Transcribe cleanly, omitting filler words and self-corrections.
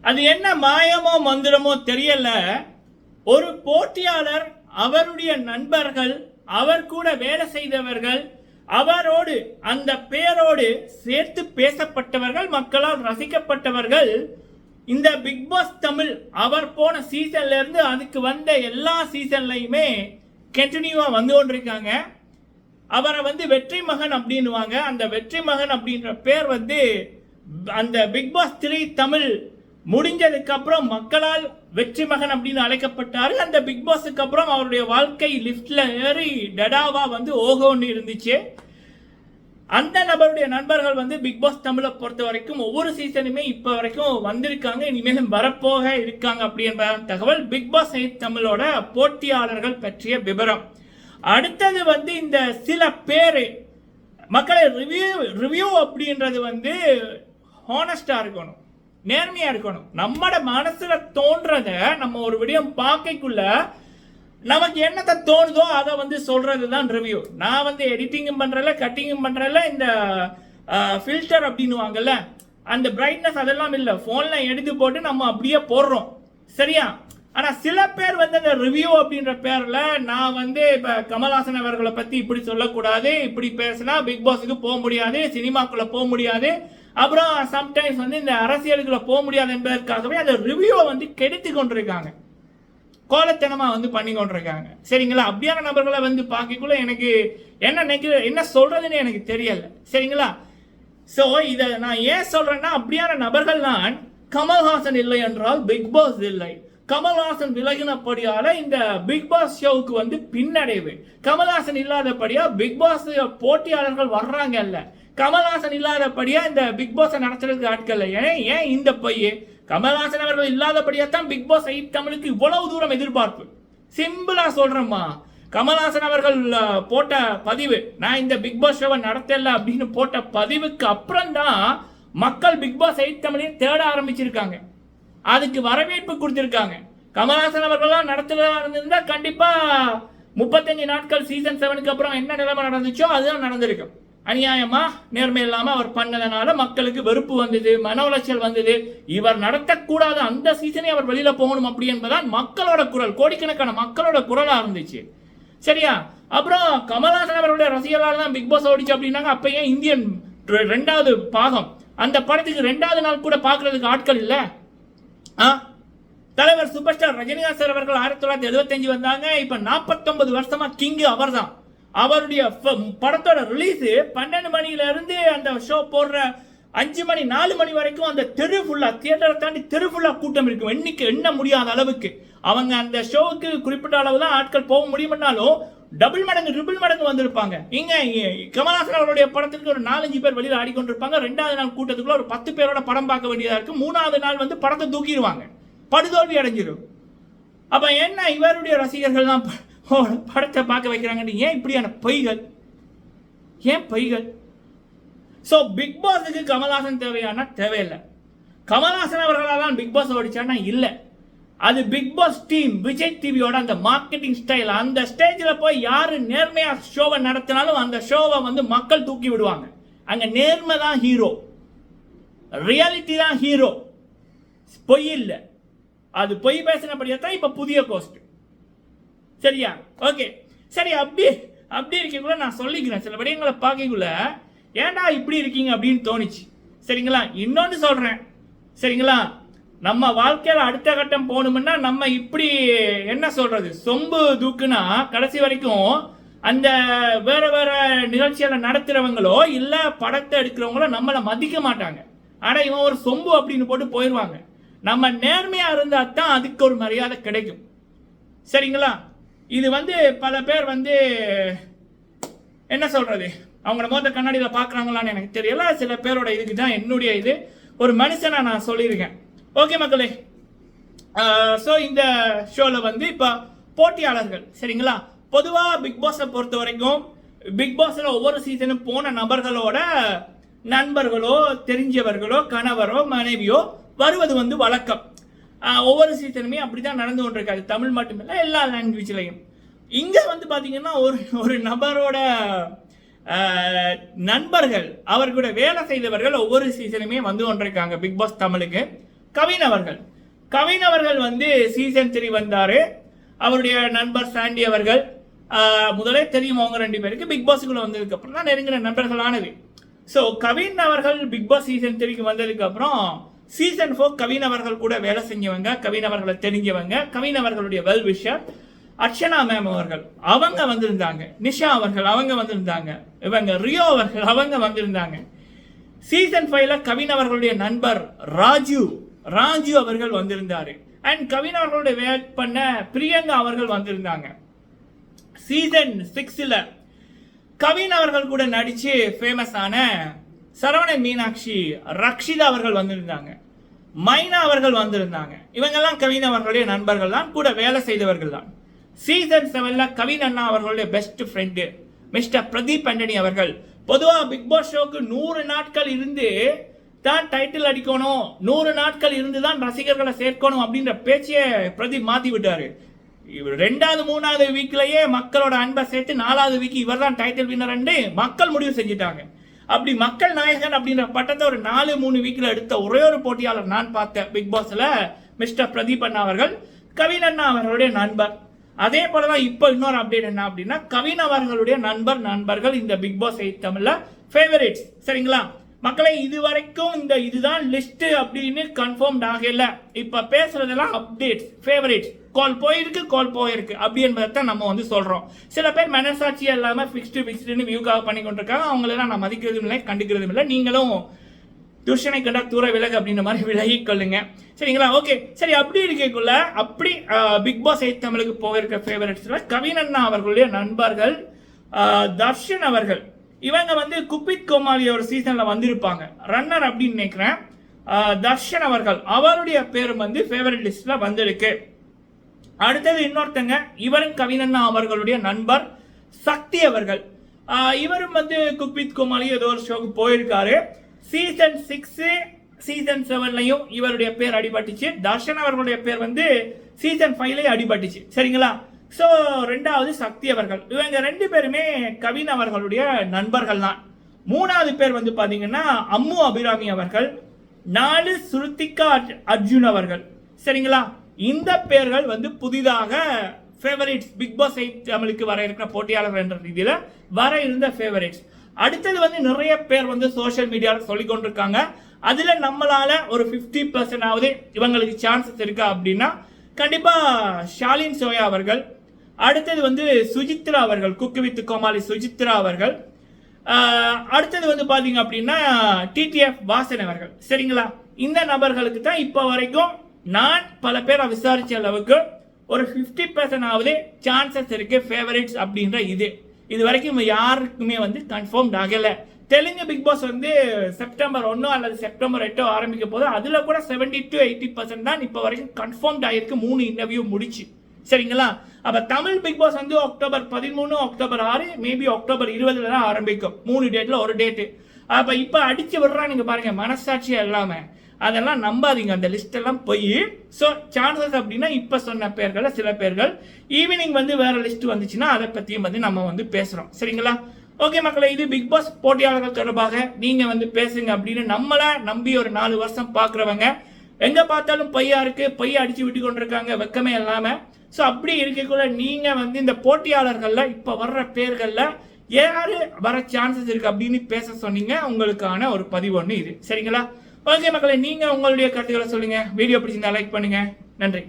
அது என்ன மாயமோ மந்திரமோ தெரியல, ஒரு போட்டியாளர், அவருடைய நண்பர்கள், அவர் கூட வேலை செய்தவர்கள், அவரோடு அந்த பேரோடு சேர்த்து பேசப்பட்டவர்கள், மக்களால் ரசிக்கப்பட்டவர்கள் இந்த பிக் பாஸ் தமிழ் அவர் போன சீசன்ல இருந்து அதுக்கு வந்த எல்லா சீசன்லையுமே கண்டினியூவா வந்து கொண்டிருக்காங்க. அவரை வந்து வெற்றி மகன் அப்படின்னுவாங்க. அந்த வெற்றி மகன் அப்படின்ற பேர் வந்து அந்த பிக் பாஸ் 3 தமிழ் முடிஞ்சதுக்கு அப்புறம் மக்களால் வெற்றி மகன் அப்படின்னு அழைக்கப்பட்டாரு. அந்த பிக் பாஸுக்கு அப்புறம் அவருடைய வாழ்க்கை லிப்ட்ல ஏறி டடாவா வந்து ஓகோன்னு இருந்துச்சு. அந்த நபருடைய நண்பர்கள் வந்து பிக் பாஸ் தமிழை பொறுத்த வரைக்கும் ஒவ்வொரு சீசனுமே இப்போ வரைக்கும் வந்திருக்காங்க, இனிமேலும் வரப்போக இருக்காங்க அப்படின்ற தகவல் பிக் பாஸ் தமிழோட போட்டியாளர்கள் பற்றிய விவரம். அடுத்தது வந்து இந்த சில பேர் மக்களை ரிவ்யூ அப்படின்றது வந்து ஹானஸ்டா இருக்கணும், நேர்மையா இருக்கணும். நம்மட மனசுல தோன்றத நம்ம ஒரு விடயம் பார்க்கக்குள்ள நமக்கு என்னத்தை தோணுதோ அதை வந்து சொல்றது தான் ரிவ்யூ. நான் வந்து எடிட்டிங்கும் பண்றல, கட்டிங்கும் பண்றல, இந்த ஃபில்டர் அப்படின்னு வாங்கல, அந்த பிரைட்னஸ் அதெல்லாம் இல்லை, போன்ல எடுத்து போட்டு நம்ம அப்படியே போடுறோம், சரியா? ஆனா சில பேர் வந்து அந்த ரிவ்யூ அப்படின்ற பேர்ல நான் வந்து இப்ப கமல்ஹாசன் அவர்களை பத்தி இப்படி சொல்லக்கூடாது, இப்படி பேசினா பிக் பாஸுக்கு போக முடியாது, சினிமாக்குள்ள போக முடியாது, அப்புறம் சம்டைம்ஸ் வந்து இந்த அரசியலுக்குள்ள போக முடியாது என்பதற்காகவே அந்த ரிவ்யூவை வந்து கெடுத்து கொண்டிருக்காங்க, கோலத்தனமா வந்து பண்ணி கொண்டிருக்காங்க, சரிங்களா? அப்படியான நபர்களை வந்து பார்க்கக்குள்ள எனக்கு என்ன சொல்றதுன்னு எனக்கு தெரியல, சரிங்களா? சோ இதை நான் ஏன் சொல்றேன்னா, அப்படியான நபர்கள் தான் கமல்ஹாசன் இல்லை என்றால் பிக் பாஸ் இல்லை, கமல்ஹாசன் விலகினபடியால இந்த பிக் பாஸ் ஷோவுக்கு வந்து பின்னடைவு, கமல்ஹாசன் இல்லாதபடியா பிக் பாஸ் போட்டியாளர்கள் வர்றாங்க இல்ல, கமல்ஹாசன் இல்லாதபடியா இந்த பிக் பாஸ் நடத்துறதுக்கு ஆட்கள் ஏன் இந்த பைய கமல்ஹாசன் அவர்கள் இல்லாதபடியா தான் பிக் பாஸ் தமிழுக்கு இவ்வளவு தூரம் எதிர்பார்ப்பு. சிம்பிளா சொல்றேம்மா, கமல்ஹாசன் அவர்கள் போட்ட பதிவு, நான் இந்த பிக் பாஸ் ஷோவை நடத்தல அப்படின்னு போட்ட பதிவுக்கு அப்புறம் தான் மக்கள் பிக் பாஸ் தமிழையும் தேட ஆரம்பிச்சிருக்காங்க, அதுக்கு வரவேற்பு கொடுத்திருக்காங்க. கமல்ஹாசன் அவர்கள்லாம் நடத்துறதா இருந்திருந்தா கண்டிப்பா 35 நாட்கள் சீசன் 7க்கு அப்புறம் என்ன நிலைமை நடந்துச்சோ அதுதான் நடந்திருக்கும். அநியாயமா நேர்மை இல்லாம அவர் பண்ணதுனால மக்களுக்கு வெறுப்பு வந்தது, மன உளைச்சல் வந்தது, இவர் நடத்தக்கூடாது, அந்த சீசனே அவர் வெளியில போகணும் அப்படி என்பதான் மக்களோட குரல், கோடிக்கணக்கான மக்களோட குரலா இருந்துச்சு, சரியா? அப்புறம் கமல்ஹாசன் அவருடைய ரசிகர்களால் தான் பிக் பாஸ் ஓடிச்சு அப்படின்னாங்க. அப்ப ஏன் இந்தியன் 2வது பாகம் அந்த படத்துக்கு 2வது நாள் கூட பாக்குறதுக்கு ஆட்கள் இல்ல? தலைவர் சூப்பர் ஸ்டார் ரஜினிகாந்த் சார் அவர்கள் 1975 வந்தாங்க, இப்ப 49 வருஷமா கிங் அவர் தான். அவருடைய படத்தோட ரிலீஸ் 12 மணில இருந்து அந்த ஷோ போடுற 5 மணி 4 மணி வரைக்கும் அந்த தெரு ஃபுல்லா, தியேட்டரை தாண்டி தெரு ஃபுல்லா கூட்டம் இருக்கும், எண்ண முடியாத அளவுக்கு. அவங்க அந்த ஷோவுக்கு குறிப்பிட்ட அளவு தான் ஆட்கள் போக முடியும்னாலும் டபுள் மடங்கு ட்ரிபிள் மடங்கு வந்திருப்பாங்க. இங்க கமல்ஹாசன் அவருடைய படத்துக்கு ஒரு 4-5 பேர் வெளியில ஆடிக்கொண்டிருப்பாங்க, 2வது நாள் கூட்டத்துக்குள்ள ஒரு 10 பேரோட படம் பார்க்க வேண்டியதா இருக்கு, 3வது நாள் வந்து படத்தை தூக்கிடுவாங்க, படுதோல்வி அடைஞ்சிடும். அப்ப என்ன இவருடைய ரசிகர்கள் தான் படத்தை பார்க்க வைக்கிறாங்க, ஏன் இப்படியான பொய்கள், ஏன் பொய்கள்? சோ பிக் பாஸுக்கு கமல்ஹாசன் தேவையானா தேவையில்லை, கமல்ஹாசன் அவர்களால் தான் பிக் பாஸ் ஓடிச்சானா இல்லை, அது பிக் பாஸ் டீம் விஜய் டிவியோட அந்த மார்க்கெட்டிங் ஸ்டைல். அந்த ஸ்டேஜ்ல போய் யாரு நேர்மையா ஷோவை நடத்தினாலும் அந்த ஷோவை வந்து மக்கள் தூக்கி விடுவாங்க. அங்க நேர்மை தான் ஹீரோ, ரியாலிட்டி தான் ஹீரோ, பொய் இல்லை. அது பொய் பேசினபடியா தான் இப்ப புதிய கோஸ்ட், சரியா? ஓகே, சரி. அப்படி இருக்கக்குள்ள நான் சொல்லிக்கிறேன், சில விடயங்களை பார்க்கக்குள்ள ஏன்டா இப்படி இருக்கீங்க அப்படின்னு தோணுச்சு, சரிங்களா? இன்னொன்னு சொல்றேன், சரிங்களா? நம்ம வாழ்க்கையில அடுத்த கட்டம் போகணும்னா நம்ம இப்படி என்ன சொல்றது, சொம்பு தூக்குனா கடைசி வரைக்கும் அந்த வேற வேற நிகழ்ச்சியில நடத்துறவங்களோ இல்ல படத்தை எடுக்கிறவங்களோ நம்மளை மதிக்க மாட்டாங்க. ஆனா இவன் ஒரு சொம்பு அப்படின்னு போட்டு போயிடுவாங்க. நம்ம நேர்மையா இருந்தா தான் அதுக்கு ஒரு மரியாதை கிடைக்கும், சரிங்களா? இது வந்து பல பேர் வந்து என்ன சொல்றது, அவங்கள மொத்த கண்ணாடியில பாக்குறாங்களான்னு எனக்கு தெரியல, சில பேரோட இதுக்கு தான் என்னுடைய இது ஒரு மனுஷனா நான் சொல்லியிருக்கேன். ஓகே மக்களே, ஸோ இந்த ஷோல வந்து இப்போ போட்டியாளர்கள், சரிங்களா? பொதுவாக பிக் பாஸை பொறுத்த வரைக்கும் பிக் பாஸ்ல ஒவ்வொரு சீசனும் போன நபர்களோட நண்பர்களோ தெரிஞ்சவர்களோ கணவரோ மனைவியோ வருவது வந்து வழக்கம். ஒவ்வொரு சீசனுமே அப்படிதான் நடந்து கொண்டிருக்காது, தமிழ் மட்டுமில்லை எல்லா லாங்குவேஜ்லையும். இங்க வந்து பாத்தீங்கன்னா ஒரு நபரோட நண்பர்கள், அவர்களோட வேலை செய்தவர்கள் ஒவ்வொரு சீசனுமே வந்து கொண்டிருக்காங்க பிக் பாஸ் தமிழுக்கு. கவின் அவர்கள் வந்து சீசன் 3 வந்தாரு. அவருடைய நண்பர் சாண்டி அவர்கள் முதலே தெரியும் அவங்க 2 பேருக்கு. பிக் பாஸுக்குள்ள வந்ததுக்கு அப்புறம் தான் நெருங்கின நண்பர்களானது. ஸோ கவின் அவர்கள் பிக் பாஸ் சீசன் 3க்கு வந்ததுக்கு அப்புறம் சீசன் 4 கவின் அவர்கள் கூட வேலை செஞ்சவங்க, கவின் அவர்களை தெரிஞ்சவங்க, கவின் அவர்களுடைய வெல் விஷர் அர்ச்சனா மேம் அவர்கள் அவங்க வந்திருந்தாங்க. நிஷா அவர்கள் அவங்க வந்திருந்தாங்க. இவங்க ரியோ அவர்கள் அவங்க வந்திருந்தாங்க. சீசன் 5ல கவின் அவர்களுடைய நண்பர் ராஜு அவர்கள் வந்திருந்தாரு. அண்ட் கவின் அவர்களுடைய வேக் பண்ண பிரியங்கா அவர்கள் வந்திருந்தாங்க. சீசன் 6ல கவின் அவர்கள் கூட நடிச்சு ஃபேமஸ் ஆன சரவணன் மீனாட்சி ரக்ஷிதா அவர்கள் வந்திருந்தாங்க. மைனா அவர்கள் வந்திருந்தாங்க. இவங்கெல்லாம் கவின் அவர்களுடைய நண்பர்கள் தான், கூட வேலை செய்தவர்கள் தான். சீசன் 7ல கவின் அண்ணா அவர்களுடைய best friend mister Pradeep Antony அவர்கள் பொதுவாக பிக் பாஸ் ஷோக்கு 100 நாட்கள் இருந்து தான் டைட்டில் அடிக்கணும், 100 நாட்கள் இருந்து தான் ரசிகர்களை சேர்க்கணும் அப்படின்ற பேச்சையே பிரதீப் மாத்தி விட்டாரு. 2வது 3வது வீக்லயே மக்களோட அன்பை சேர்த்து 4வது வீக் இவர் தான் டைட்டில் வின்னர் மக்கள் முடிவு செஞ்சுட்டாங்க. அப்படி மக்கள் நாயகன் அப்படின்ற பட்டத்தை ஒரு 4-3 வீக்ல எடுத்த ஒரே ஒரு போட்டியாளர் நான் பார்த்தேன் பிக் பாஸ்ல மிஸ்டர் பிரதீப் அண்ணா அவர்கள், கவின் அண்ணா அவர்களுடைய நண்பர். அதே போலதான் இப்போ இன்னொரு அப்டேட் என்ன அப்படின்னா கவின் அவர்களுடைய நண்பர்கள் இந்த பிக் பாஸ் 8 தமிழ்ல ஃபேவரேட்ஸ். சரிங்களா மக்களை, இதுவரைக்கும் இதுதான் லிஸ்ட் அப்படின்னு கன்ஃபார்ம் ஆகல. இப்ப பேசுறதெல்லாம் அப்டேட்ஸ், ஃபேவரேட்ஸ், கால் போயிருக்கு அப்படி என்பதை நம்ம வந்து சொல்றோம். சில பேர் மனசாட்சியா இல்லாம ஃபிக்ஸ்டுன்னு வியூக்காக பண்ணி கொண்டிருக்காங்க. அவங்களெல்லாம் நான் மதிக்கிறதும் இல்லை, கண்டுக்கிறதும் இல்லை. நீங்களும் துஷனை கண்டா தூர விலகு அப்படின்ற மாதிரி விலகி கொள்ளுங்க. சரிங்களா? ஓகே, சரி. அப்படி இருக்கக்குள்ள அப்படி பிக் பாஸ் 8 தமிழுக்கு போயிருக்க ஃபேவரட்ஸ்ல கவின் அண்ணா அவர்களுடைய நண்பர்கள் தர்ஷன் அவர்கள், இவங்க வந்து குப்பித் கோமாளி ஒரு சீசன்ல வந்திருப்பாங்க, ரன்னர் அப்படின்னு நினைக்கிறேன். தர்ஷன் அவர்கள் அவருடைய பேரும் வந்து ஃபேவரட் லிஸ்ட்ல வந்திருக்கு. அடுத்தது இன்னொருத்தங்க, இவரும் கவின் அண்ணா அவர்களுடைய நண்பர் சக்தி அவர்கள். இவரும் வந்து குப்பித் கோமாளி ஏதோ ஒரு ஷோக்கு போயிருக்காரு. சீசன் 6 சீசன் 7லையும் இவருடைய பேர் அடிபட்டுச்சு. தர்ஷன் அவர்களுடைய பேர் வந்து சீசன் 5லையும் அடிபட்டுச்சு. சரிங்களா? ஸோ 2வது சக்தி அவர்கள், இவங்க 2 பேருமே கவின் அவர்களுடைய நண்பர்கள் தான். 3வது பேர் வந்து பாத்தீங்கன்னா அம்மு அபிராமி அவர்கள், 4 சுருத்திகா அர்ஜுன் அவர்கள். சரிங்களா? இந்த பேர்கள் வந்து புதிதாக ஃபேவரேட்ஸ் பிக் பாஸ் 8 தமிழுக்கு வர இருக்கிற போட்டியாளர்கள் என்ற ரீதியில வர இருந்த ஃபேவரேட்ஸ். அடுத்தது வந்து நிறைய பேர் வந்து சோஷியல் மீடியாவில் சொல்லி கொண்டிருக்காங்க. அதுல நம்மளால ஒரு 50% இவங்களுக்கு சான்சஸ் இருக்கா அப்படின்னா கண்டிப்பா ஷாலின் சோயா அவர்கள், அடுத்தது வந்து சுஜித்ரா அவர்கள், குக்கு வித் கோமாளி சுஜித்ரா அவர்கள், அடுத்தது வந்து பாத்தீங்க அப்படின்னா டிடிஎஃப் வாசன் அவர்கள். சரிங்களா? இந்த நபர்களுக்கு தான் இப்போ வரைக்கும் நான் பல பேரை விசாரிச்ச அளவுக்கு ஒரு 50% சான்சஸ் இருக்கு ஃபேவரேட்ஸ் அப்படின்ற இது வரைக்கும் யாருக்குமே வந்து கன்ஃபார்ம் ஆகல. தெலுங்கு பிக் பாஸ் வந்து செப்டம்பர் 1 அல்லது செப்டம்பர் 8 ஆரம்பிக்க போது அதுல கூட 70 to 80% தான் இப்போ வரைக்கும் கன்ஃபார்ம் ஆகிருக்கு. 3 இன்டர்வியூ முடிச்சு. சரிங்களா? அப்ப தமிழ் பிக் பாஸ் வந்து அக்டோபர் 13, அக்டோபர் 6, மேபி அக்டோபர் 20 தான் ஆரம்பிக்கும். 3 டேட்ல ஒரு டேட்டு. அப்ப இப்ப அடிச்சு விடுறாங்க பாருங்க, மனசாட்சியா இல்லாம. அதெல்லாம் நம்பாதீங்க, அந்த லிஸ்ட் எல்லாம் போய். ஸோ சான்சஸ் அப்படின்னா இப்ப சொன்ன பேர்கள், சில பேர்கள் ஈவினிங் வந்து வேற லிஸ்ட் வந்துச்சுன்னா அதை பத்தியும் வந்து நம்ம வந்து பேசுறோம். சரிங்களா? ஓகே மக்களை, இது பிக் பாஸ் போட்டியாளர்கள் தொடர்பாக நீங்க வந்து பேசுங்க அப்படின்னு நம்மள நம்பி ஒரு 4 வருஷம் பாக்குறவங்க எங்க பார்த்தாலும் பொய்யா இருக்கு, பொய்யா அடிச்சு விட்டு கொண்டிருக்காங்க, வெக்கமே இல்லாம. ஸோ அப்படி இருக்கக்குள்ள நீங்க வந்து இந்த போட்டியாளர்கள்ல இப்ப வர்ற பேர்கள்ல யாரு வர சான்சஸ் இருக்கு அப்படின்னு பேச சொன்னீங்க. உங்களுக்கான ஒரு பதிவு ஒன்று இது. சரிங்களா? ஓகே மக்களை, நீங்க உங்களுடைய கருத்துக்களை சொல்லுங்க. வீடியோ பிடிச்சிருந்தா லைக் பண்ணுங்க. நன்றி.